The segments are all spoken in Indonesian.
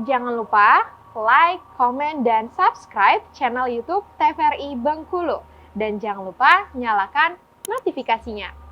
Jangan lupa like, komen, dan subscribe channel YouTube TVRI Bengkulu. Dan jangan lupa nyalakan notifikasinya.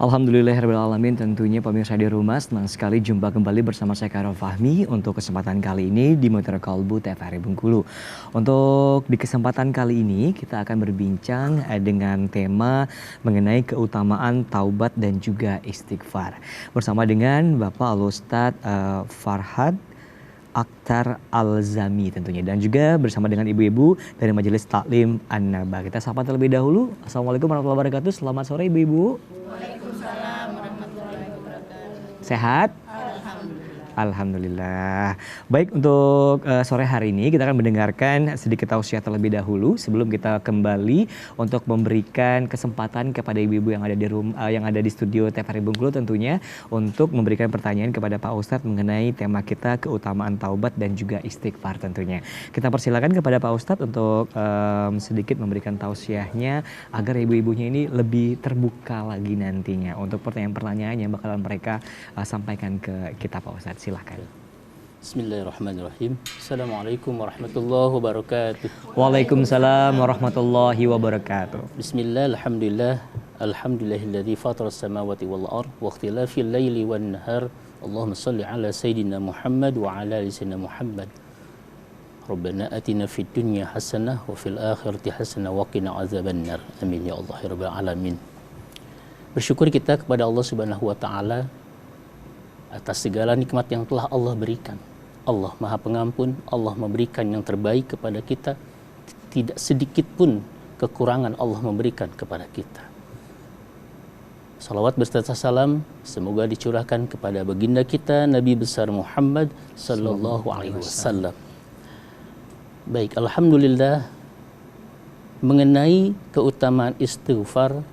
Alhamdulillahirrahmanirrahim, tentunya pemirsa di rumah senang sekali jumpa kembali bersama saya Karol Fahmi untuk kesempatan kali ini di Mutiara Kalbu TVRI Bengkulu. Untuk di kesempatan kali ini kita akan berbincang dengan tema mengenai keutamaan taubat dan juga istighfar bersama dengan Bapak Al-Ustadz Farhad Akhtar Al-Zami tentunya, dan juga bersama dengan ibu-ibu dari Majelis Taklim An-Naba. Kita sapa terlebih dahulu. Assalamualaikum warahmatullahi wabarakatuh. Selamat sore ibu-ibu. Waalaikumsalam warahmatullahi wabarakatuh. Sehat? Alhamdulillah. Baik, untuk sore hari ini kita akan mendengarkan sedikit tausiah terlebih dahulu sebelum kita kembali untuk memberikan kesempatan kepada ibu-ibu yang ada di rumah, yang ada di studio TVRI Bengkulu tentunya, untuk memberikan pertanyaan kepada Pak Ustadz mengenai tema kita keutamaan taubat dan juga istighfar tentunya. Kita persilakan kepada Pak Ustadz untuk sedikit memberikan tausiahnya agar ibu-ibunya ini lebih terbuka lagi nantinya untuk pertanyaan-pertanyaan yang bakalan mereka sampaikan ke kita, Pak Ustadz. Silakan. Bismillahirrahmanirrahim. Assalamualaikum warahmatullahi wabarakatuh. Waalaikumsalam warahmatullahi wabarakatuh. Bismillah, alhamdulillah, alhamdulillahilladzi fatara as-samawati wal ard wa ikhtilafil laili wan nahar. Allahumma shalli ala sayidina Muhammad wa ala ali sayyidina Muhammad. Rabbana atina fid dunya hasanah wa fil akhirati hasanah wa qina azabannar. Amin ya Allah ya rabbal alamin. Bersyukur kita kepada Allah Subhanahu wa taala atas segala nikmat yang telah Allah berikan. Allah Maha Pengampun, Allah memberikan yang terbaik kepada kita. Tidak sedikit pun kekurangan Allah memberikan kepada kita. Salawat berserta salam semoga dicurahkan kepada baginda kita Nabi besar Muhammad sallallahu alaihi wasallam. Baik, alhamdulillah, mengenai keutamaan istighfar,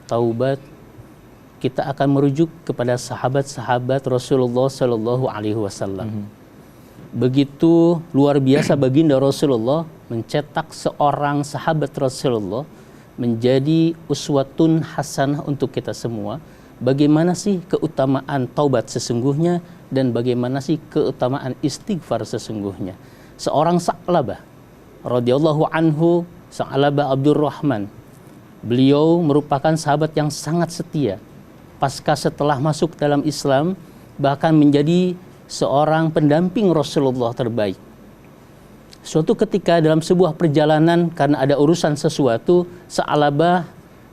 taubat, kita akan merujuk kepada sahabat-sahabat Rasulullah Sallallahu Alaihi Wasallam. Begitu luar biasa baginda Rasulullah mencetak seorang sahabat Rasulullah menjadi uswatun hasanah untuk kita semua. Bagaimana sih keutamaan taubat sesungguhnya dan bagaimana sih keutamaan istighfar sesungguhnya? Seorang Sa'labah radhiyallahu anhu, Sa'labah Abdurrahman, beliau merupakan sahabat yang sangat setia. Pasca setelah masuk dalam Islam, bahkan menjadi seorang pendamping Rasulullah terbaik. Suatu ketika dalam sebuah perjalanan, karena ada urusan sesuatu, Sa'labah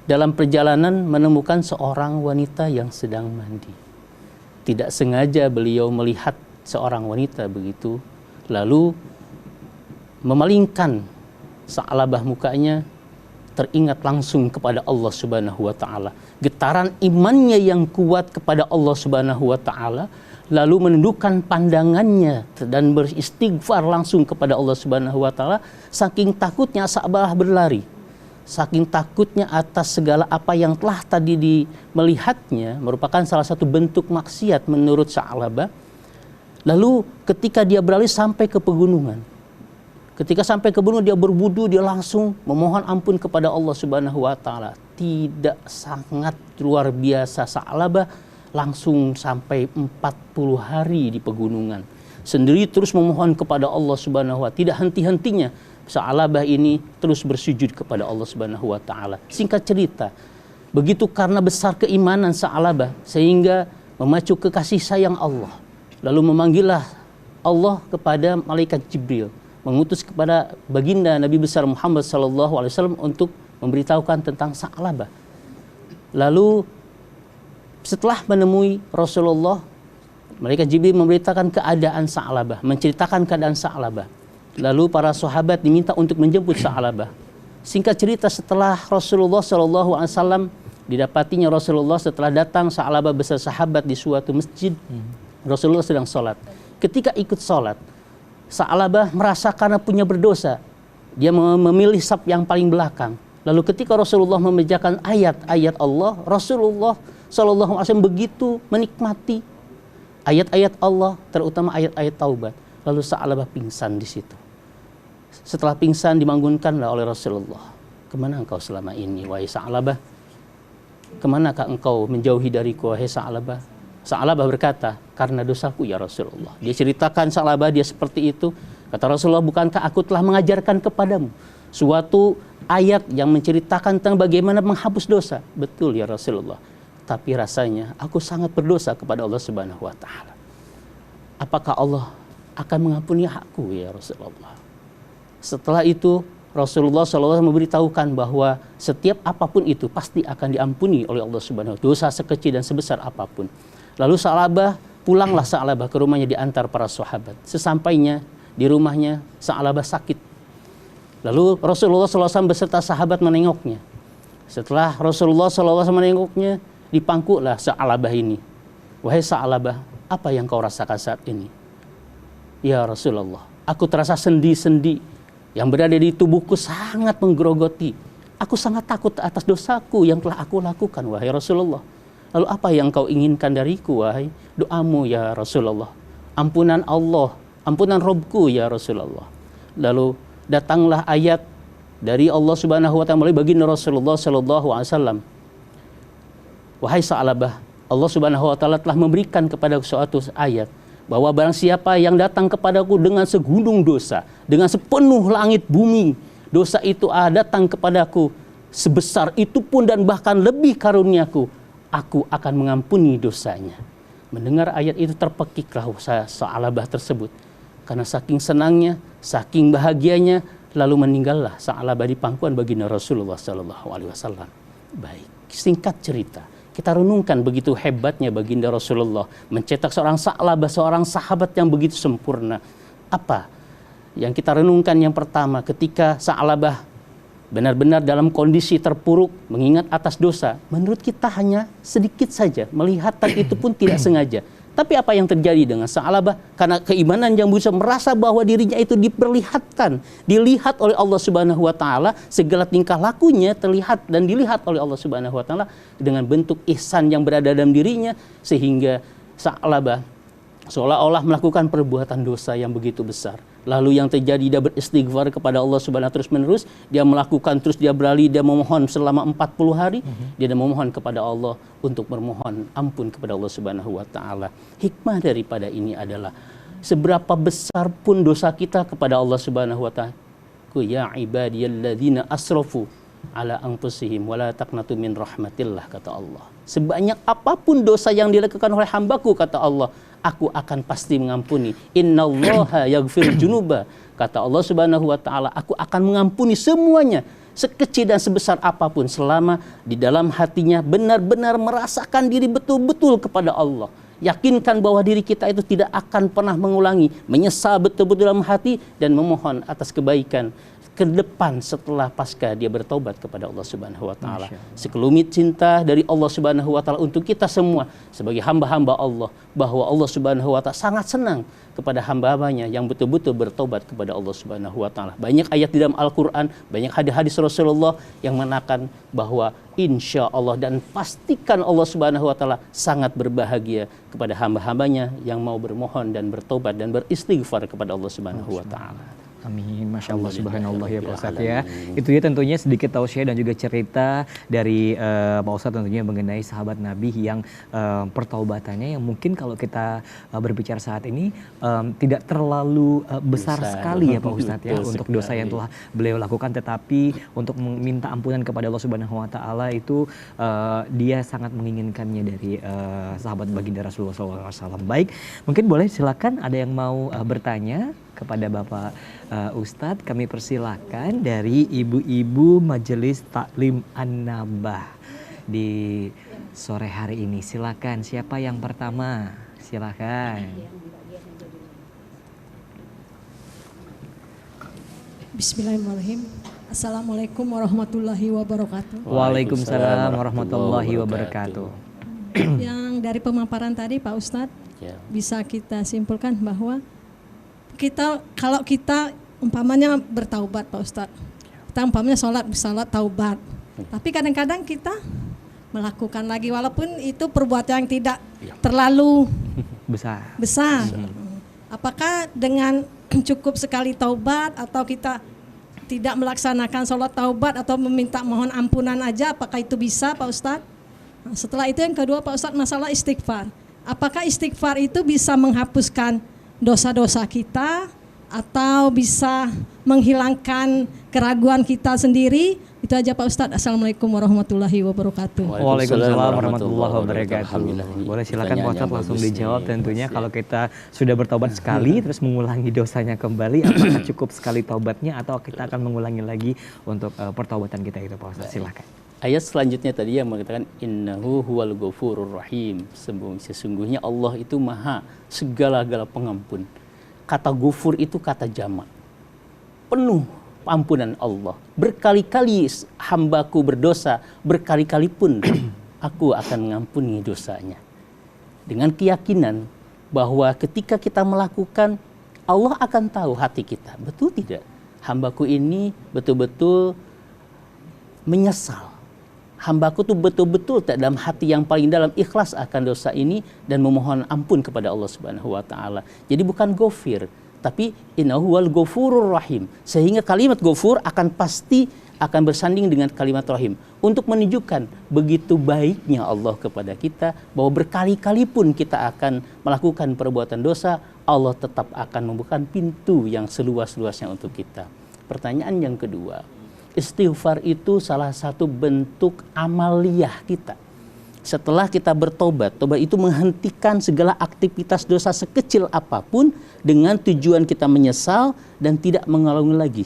dalam perjalanan menemukan seorang wanita yang sedang mandi. Tidak sengaja beliau melihat seorang wanita begitu, lalu memalingkan Sa'labah mukanya, teringat langsung kepada Allah Subhanahu wa taala. Getaran imannya yang kuat kepada Allah Subhanahu wa taala, lalu menundukkan pandangannya dan beristighfar langsung kepada Allah Subhanahu wa taala. Saking takutnya Sa'labah berlari. Saking takutnya atas segala apa yang telah tadi melihatnya merupakan salah satu bentuk maksiat menurut Sa'labah. Lalu ketika dia berlari sampai ke pegunungan, ketika sampai ke gunung dia berwudu, dia langsung memohon ampun kepada Allah Subhanahu wa taala. Tidak sangat luar biasa, Sa'labah langsung sampai 40 hari di pegunungan. Sendiri terus memohon kepada Allah Subhanahu wa taala. Tidak henti-hentinya Sa'labah ini terus bersujud kepada Allah Subhanahu wa taala. Singkat cerita, begitu karena besar keimanan Sa'labah sehingga memacu kekasih sayang Allah. Lalu memanggillah Allah kepada malaikat Jibril, mengutus kepada baginda Nabi besar Muhammad SAW untuk memberitahukan tentang Sa'labah. Lalu setelah menemui Rasulullah, malaikat Jibril memberitakan keadaan Sa'labah, menceritakan keadaan Sa'labah. Lalu para sahabat diminta untuk menjemput Sa'labah. Singkat cerita, setelah Rasulullah SAW didapatinya Rasulullah setelah datang Sa'labah beserta sahabat di suatu masjid, Rasulullah sedang sholat. Ketika ikut sholat, Sa'labah merasa karena punya berdosa, dia memilih saf yang paling belakang. Lalu ketika Rasulullah membacakan ayat-ayat Allah, Rasulullah SAW begitu menikmati ayat-ayat Allah, terutama ayat-ayat taubat. Lalu Sa'labah pingsan di situ. Setelah pingsan dibangunkanlah oleh Rasulullah. Kemana engkau selama ini, wahai Sa'labah? Kemanakah engkau menjauhi dariku, wahai Sa'labah? Sa'labah berkata, karena dosaku ya Rasulullah. Dia ceritakan Sa'labah dia seperti itu. Kata Rasulullah, bukankah aku telah mengajarkan kepadamu suatu ayat yang menceritakan tentang bagaimana menghapus dosa? Betul ya Rasulullah. Tapi rasanya aku sangat berdosa kepada Allah Subhanahu wa taala. Apakah Allah akan mengampuni aku ya Rasulullah? Setelah itu Rasulullah SAW memberitahukan bahwa setiap apapun itu pasti akan diampuni oleh Allah Subhanahu wa taala, dosa sekecil dan sebesar apapun. Lalu pulanglah Sa'labah ke rumahnya diantar para sahabat. Sesampainya di rumahnya, Sa'labah sakit. Lalu Rasulullah SAW beserta sahabat menengoknya. Setelah Rasulullah SAW menengoknya, dipangkulah Sa'labah ini. Wahai Sa'labah, apa yang kau rasakan saat ini? Ya Rasulullah, aku terasa sendi-sendi yang berada di tubuhku sangat menggerogoti. Aku sangat takut atas dosaku yang telah aku lakukan, wahai Rasulullah. Lalu apa yang kau inginkan dariku, wahai? Doamu ya Rasulullah. Ampunan Allah, ampunan Robku ya Rasulullah. Lalu datanglah ayat dari Allah Subhanahu wa taala melalui baginda Rasulullah sallallahu alaihi wasallam. Wahai Sa'labah, Allah Subhanahu wa taala telah memberikan kepada suatu ayat bahwa barang siapa yang datang kepadaku dengan segunung dosa, dengan sepenuh langit bumi, dosa itu datang kepadaku sebesar itu pun dan bahkan lebih karuniaku, aku akan mengampuni dosanya. Mendengar ayat itu terpekiklah Sa'labah tersebut. Karena saking senangnya, saking bahagianya, lalu meninggallah Sa'labah di pangkuan baginda Rasulullah SAW. Baik, singkat cerita, kita renungkan begitu hebatnya baginda Rasulullah mencetak seorang Sa'labah, seorang sahabat yang begitu sempurna. Apa yang kita renungkan? Yang pertama, ketika Sa'labah benar-benar dalam kondisi terpuruk, mengingat atas dosa, menurut kita hanya sedikit saja, melihat itu pun tidak sengaja. Tapi apa yang terjadi dengan Sa'labah? Karena keimanan yang bisa merasa bahwa dirinya itu diperlihatkan, dilihat oleh Allah Subhanahu wa taala, segala tingkah lakunya terlihat dan dilihat oleh Allah Subhanahu wa taala dengan bentuk ihsan yang berada dalam dirinya, sehingga Sa'labah seolah-olah melakukan perbuatan dosa yang begitu besar. Lalu yang terjadi, dia beristighfar kepada Allah Subhanahu terus menerus, dia melakukan terus, dia beralih, dia memohon selama 40 hari, dia memohon kepada Allah untuk bermohon ampun kepada Allah Subhanahu wa taala. Hikmah daripada ini adalah seberapa besar pun dosa kita kepada Allah Subhanahu wa taala. Ya ibadiyalladzina asrafu ala anfusihim wala taqnatu min rahmatillah, kata Allah. Sebanyak apapun dosa yang dilakukan oleh hambaku, kata Allah, aku akan pasti mengampuni. Innallaha yaghfirul junuba, kata Allah Subhanahu wa taala, aku akan mengampuni semuanya, sekecil dan sebesar apapun, selama di dalam hatinya benar-benar merasakan diri betul-betul kepada Allah. Yakinkan bahwa diri kita itu tidak akan pernah mengulangi, menyesal betul-betul dalam hati dan memohon atas kebaikan ke depan setelah pasca dia bertobat kepada Allah Subhanahu wa taala. Sekelumit cinta dari Allah Subhanahu wa taala untuk kita semua sebagai hamba-hamba Allah, bahwa Allah Subhanahu wa taala sangat senang kepada hamba-hambanya yang betul-betul bertobat kepada Allah Subhanahu wa taala. Banyak ayat di dalam Al-Qur'an, banyak hadis-hadis Rasulullah yang menekankan bahwa insya Allah dan pastikan Allah Subhanahu wa taala sangat berbahagia kepada hamba-hambanya yang mau bermohon dan bertobat dan beristighfar kepada Allah Subhanahu wa taala. Amin, Masya Allah, Subhanallah ya Pak Ustadz ya. Itu ya tentunya sedikit tausiah dan juga cerita dari Pak Ustadz tentunya mengenai sahabat Nabi yang pertaubatannya yang mungkin kalau kita berbicara saat ini tidak terlalu besar sekali ya Pak Ustadz ya untuk dosa yang telah beliau lakukan, tetapi untuk meminta ampunan kepada Allah Subhanahu wa taala itu dia sangat menginginkannya dari sahabat baginda Rasulullah SAW. Baik, mungkin boleh silakan ada yang mau bertanya kepada Bapak Ustadz, kami persilakan dari ibu-ibu Majelis Taklim An-Nabah di sore hari ini. Silakan, siapa yang pertama? Silakan. Bismillahirrahmanirrahim. Assalamualaikum warahmatullahi wabarakatuh. Waalaikumsalam warahmatullahi wabarakatuh. Yang dari pemaparan tadi Pak Ustadz, bisa kita simpulkan bahwa kalau kita umpamanya bertaubat Pak Ustadz, kita umpamanya sholat taubat, tapi kadang-kadang kita melakukan lagi walaupun itu perbuatan yang tidak terlalu besar. Apakah dengan cukup sekali taubat atau kita tidak melaksanakan sholat taubat atau meminta mohon ampunan aja, apakah itu bisa Pak Ustadz? Nah, setelah itu yang kedua Pak Ustadz, masalah istighfar. Apakah istighfar itu bisa menghapuskan dosa-dosa kita atau bisa menghilangkan keraguan kita sendiri? Itu aja Pak Ustadz. Assalamualaikum warahmatullahi wabarakatuh. Waalaikumsalam warahmatullahi wabarakatuh. Boleh silakan Pak Ustadz langsung dijawab tentunya. Kalau kita sudah bertobat sekali terus mengulangi dosanya kembali, apakah cukup sekali taubatnya atau kita akan mengulangi lagi untuk pertobatan kita itu Pak Ustadz? Silakan. Ayat selanjutnya tadi yang mengatakan innahu huwal ghafurur rahim. Sesungguhnya Allah itu maha segala-gala pengampun. Kata ghafur itu kata jamak. Penuh ampunan Allah. Berkali-kali hambaku berdosa, berkali-kali pun aku akan mengampuni dosanya. Dengan keyakinan bahwa ketika kita melakukan, Allah akan tahu hati kita. Betul tidak? Hambaku ini betul-betul menyesal. Hambaku tuh betul-betul dalam hati yang paling dalam ikhlas akan dosa ini dan memohon ampun kepada Allah Subhanahu wa taala. Jadi bukan ghafir, tapi innahu wal ghafurur rahim. Sehingga kalimat ghafur akan pasti akan bersanding dengan kalimat rahim untuk menunjukkan begitu baiknya Allah kepada kita, bahwa berkali-kali pun kita akan melakukan perbuatan dosa, Allah tetap akan membuka pintu yang seluas-luasnya untuk kita. Pertanyaan yang kedua, istighfar itu salah satu bentuk amaliyah kita. Setelah kita bertobat, tobat itu menghentikan segala aktivitas dosa sekecil apapun dengan tujuan kita menyesal dan tidak mengulangi lagi.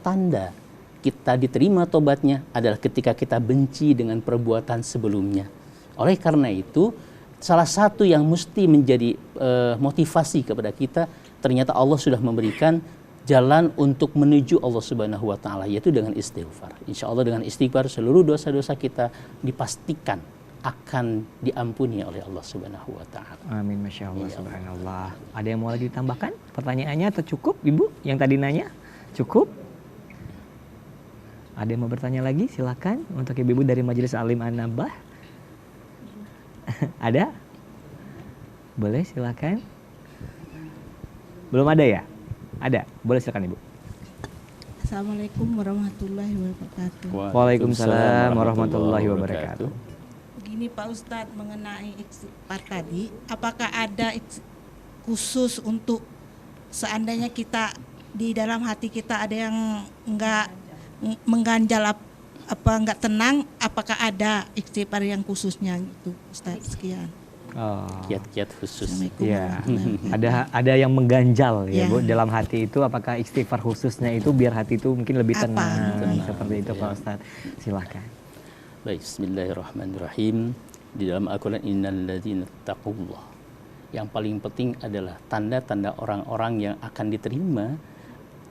Tanda kita diterima tobatnya adalah ketika kita benci dengan perbuatan sebelumnya. Oleh karena itu, salah satu yang mesti menjadi motivasi kepada kita, ternyata Allah sudah memberikan jalan untuk menuju Allah Subhanahu wa taala, yaitu dengan istighfar. Insya Allah dengan istighfar seluruh dosa-dosa kita dipastikan akan diampuni oleh Allah Subhanahu wa taala. Amin, Masya Allah, subhanallah. Ada yang mau lagi ditambahkan pertanyaannya atau cukup Ibu yang tadi nanya? Cukup? Ada yang mau bertanya lagi? Silakan untuk ibu-ibu dari Majelis Alim An-Nabah. Ada? Boleh silakan. Belum ada ya? Ada, boleh silakan Ibu. Assalamualaikum warahmatullahi wabarakatuh. Waalaikumsalam warahmatullahi wabarakatuh. Begini Pak Ustadz, mengenai istighfar tadi, apakah ada khusus untuk seandainya kita di dalam hati kita ada yang enggak mengganjal apa enggak tenang, apakah ada istighfar yang khususnya itu Ustadz? Sekian. Kiat-kiat khusus. Ya, ada yang mengganjal ya Bu dalam hati itu, apakah istighfar khususnya itu biar hati itu mungkin lebih tenang, seperti itu Pak Ustadz. Silahkan. Baik, bismillahirrahmanirrahim. Di dalam Al-Quran, innalladzina taqullah. Yang paling penting adalah tanda-tanda orang-orang yang akan diterima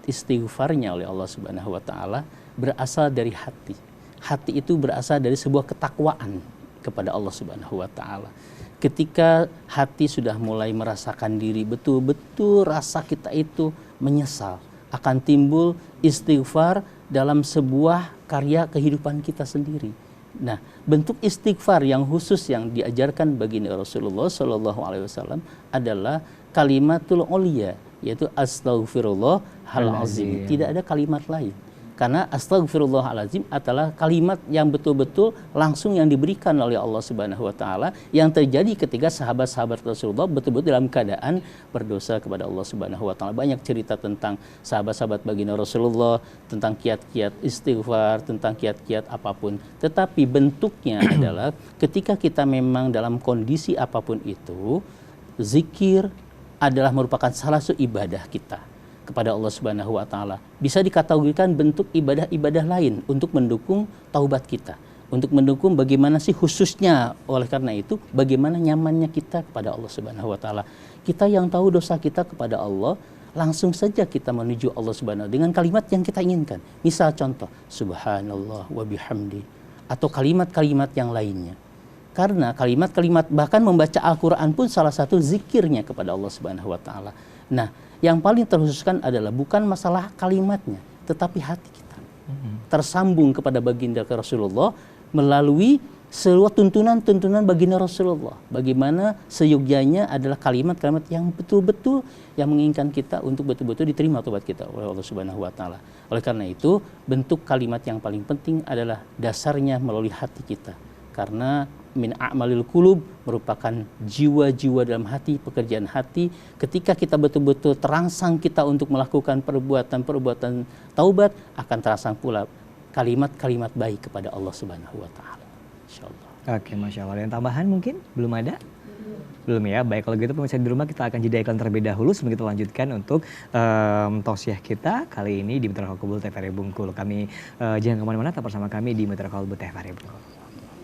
istighfarnya oleh Allah Subhanahu wa taala berasal dari hati. Hati itu berasal dari sebuah ketakwaan kepada Allah Subhanahu wa taala. Ketika hati sudah mulai merasakan diri betul-betul rasa kita itu menyesal, akan timbul istighfar dalam sebuah karya kehidupan kita sendiri. Nah, bentuk istighfar yang khusus yang diajarkan baginda Rasulullah Shallallahu Alaihi Wasallam adalah kalimatul ulia, yaitu astaghfirullahalazim. Tidak ada kalimat lain. Karena astaghfirullahalazim adalah kalimat yang betul-betul langsung yang diberikan oleh Allah Subhanahu wa taala, yang terjadi ketika sahabat-sahabat Rasulullah betul-betul dalam keadaan berdosa kepada Allah Subhanahu wa taala. Banyak cerita tentang sahabat-sahabat baginda Rasulullah, tentang kiat-kiat istighfar, tentang kiat-kiat apapun. Tetapi bentuknya adalah ketika kita memang dalam kondisi apapun itu, zikir adalah merupakan salah satu ibadah kita kepada Allah Subhanahu wa taala. Bisa dikategorikan bentuk ibadah-ibadah lain untuk mendukung taubat kita, untuk mendukung bagaimana sih khususnya, oleh karena itu bagaimana nyamannya kita kepada Allah Subhanahu wa taala. Kita yang tahu dosa kita kepada Allah, langsung saja kita menuju Allah Subhanahu dengan kalimat yang kita inginkan. Misal contoh, subhanallah wa bihamdi, atau kalimat-kalimat yang lainnya. Karena kalimat-kalimat, bahkan membaca Al-Quran pun salah satu zikirnya kepada Allah Subhanahu wa taala. Nah, yang paling terkhususkan adalah bukan masalah kalimatnya, tetapi hati kita tersambung kepada baginda Rasulullah melalui sebuah tuntunan baginda Rasulullah. Bagaimana seyogyanya adalah kalimat-kalimat yang betul-betul yang menginginkan kita untuk betul-betul diterima tobat kita oleh Allah Subhanahu wa taala. Oleh karena itu, bentuk kalimat yang paling penting adalah dasarnya melalui hati kita. Karena min a'malil qulub merupakan jiwa-jiwa dalam hati, pekerjaan hati. Ketika kita betul-betul terangsang kita untuk melakukan perbuatan-perbuatan taubat, akan terangsang pula kalimat-kalimat baik kepada Allah Subhanahu wa taala. Insyaallah. Oke, Masya Allah. Ada yang tambahan mungkin? Belum ada? Belum ya? Baik, kalau gitu pemirsa di rumah kita akan jeda iklan terlebih dahulu sebelum kita lanjutkan untuk tausiah kita kali ini di Mitra Qalbu TVRI Bengkulu. Kami jangan kemana-mana, tetap bersama kami di Mitra Qalbu TVRI Bengkulu.